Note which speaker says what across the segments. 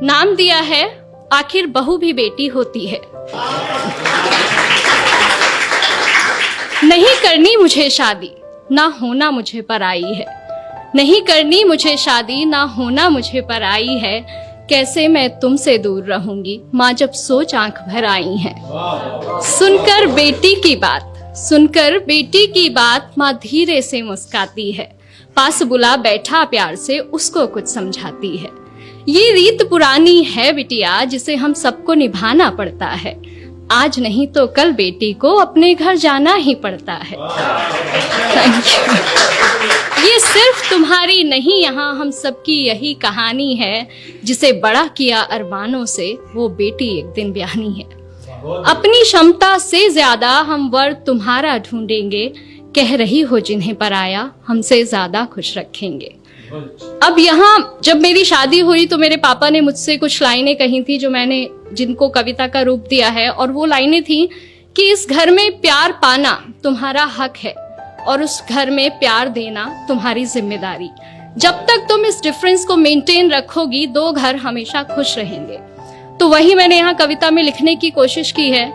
Speaker 1: नाम दिया है, आखिर बहू भी बेटी होती है। नहीं करनी मुझे शादी, ना होना मुझे पराई है। नहीं करनी मुझे शादी, ना होना मुझे पराई है। कैसे मैं तुमसे दूर रहूंगी, माँ जब सोच आंख भर आई है। सुनकर बेटी की बात, सुनकर बेटी की बात, माँ धीरे से मुस्काती है। पास बुला बैठा प्यार से उसको कुछ समझाती है। ये रीत पुरानी है बिटिया, जिसे हम सबको निभाना पड़ता है। आज नहीं तो कल बेटी को अपने घर जाना ही पड़ता है। Thank you. ये सिर्फ तुम्हारी नहीं, यहाँ हम सबकी यही कहानी है। जिसे बड़ा किया अरमानों से, वो बेटी एक दिन ब्याहनी है। अपनी क्षमता से ज्यादा हम वर तुम्हारा ढूंढेंगे। कह रही हो जिन्हें पराया, हमसे ज्यादा खुश रखेंगे। अब यहाँ जब मेरी शादी हुई तो मेरे पापा ने मुझसे कुछ लाइनें कही थी जो मैंने जिनको कविता का रूप दिया है, और वो लाइनें थी कि इस घर में प्यार पाना तुम्हारा हक है और उस घर में प्यार देना तुम्हारी जिम्मेदारी। जब तक तुम इस डिफरेंस को मेंटेन रखोगी, दो घर हमेशा खुश रहेंगे। तो वही मैंने यहाँ कविता में लिखने की कोशिश की है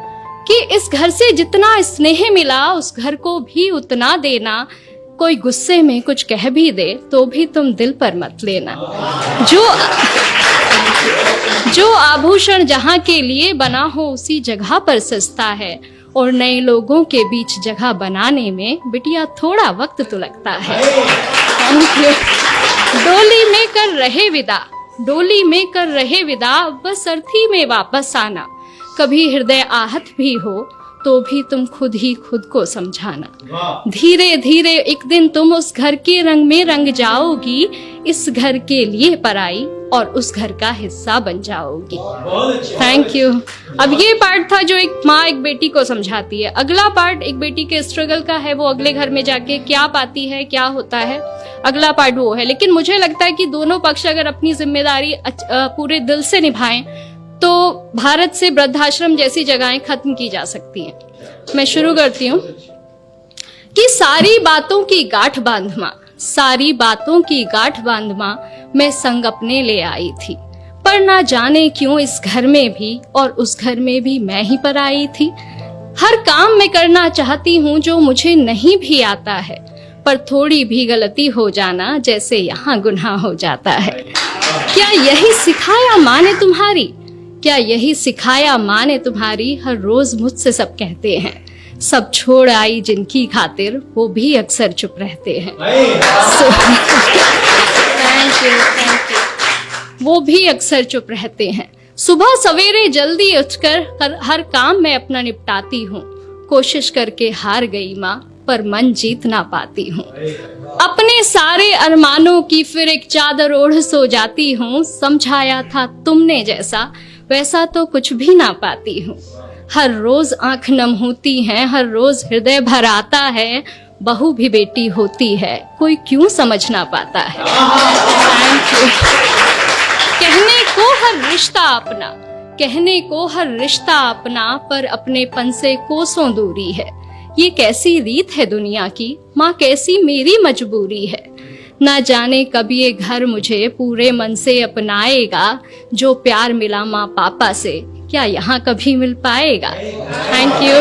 Speaker 1: कि इस घर से जितना स्नेह मिला, उस घर को भी उतना देना। कोई गुस्से में कुछ कह भी दे तो भी तुम दिल पर मत लेना। जो आभूषण जहाँ के लिए बना हो, उसी जगह पर सस्ता है। और नए लोगों के बीच जगह बनाने में बिटिया थोड़ा वक्त तो लगता है। डोली में कर रहे विदा, डोली में कर रहे विदा, बस अर्थी में वापस आना। कभी हृदय आहत भी हो तो भी तुम खुद ही खुद को समझाना। धीरे धीरे एक दिन तुम उस घर के रंग में रंग जाओगी। इस घर के लिए पराई और उस घर का हिस्सा बन जाओगी। Thank you. अब ये पार्ट था जो एक माँ एक बेटी को समझाती है। अगला पार्ट एक बेटी के स्ट्रगल का है, वो अगले घर में जाके क्या पाती है, क्या होता है, अगला पार्ट वो है। लेकिन मुझे लगता है कि दोनों पक्ष अगर अपनी जिम्मेदारी पूरे दिल से निभाएं तो भारत से वृद्धाश्रम जैसी जगहें खत्म की जा सकती हैं। मैं शुरू करती हूँ कि सारी बातों की गांठ बांध माँ, सारी बातों की गांठ बांध माँ, मैं संग अपने ले आई थी। पर ना जाने क्यों इस घर में भी और उस घर में भी मैं ही पर आई थी। हर काम मैं करना चाहती हूँ जो मुझे नहीं भी आता है, पर थोड़ी भी गलती हो जाना जैसे यहाँ गुनाह हो जाता है। क्या यही सिखाया माँ ने तुम्हारी, क्या यही सिखाया माँ ने तुम्हारी। हर रोज मुझसे सब कहते हैं, सब छोड़ आई जिनकी खातिर, वो भी अक्सर चुप रहते हैं। Thank you. वो भी अक्सर चुप रहते हैं। सुबह सवेरे जल्दी उठकर हर काम मैं अपना निपटाती हूँ। कोशिश करके हार गई माँ, पर मन जीत ना पाती हूँ। अपने सारे अरमानों की फिर एक चादर ओढ़ सो जाती हूँ। समझाया था तुमने जैसा, वैसा तो कुछ भी ना पाती हूँ। हर रोज आंख नम होती है, हर रोज हृदय भर आता है। बहू भी बेटी होती है, कोई क्यों समझ ना पाता है। Thank you. कहने को हर रिश्ता अपना, कहने को हर रिश्ता अपना, पर अपनेपन से कोसों दूरी है। ये कैसी रीत है दुनिया की, माँ कैसी मेरी मजबूरी है। ना जाने कब ये घर मुझे पूरे मन से अपनाएगा। जो प्यार मिला माँ पापा से, क्या यहाँ कभी मिल पाएगा। Thank you.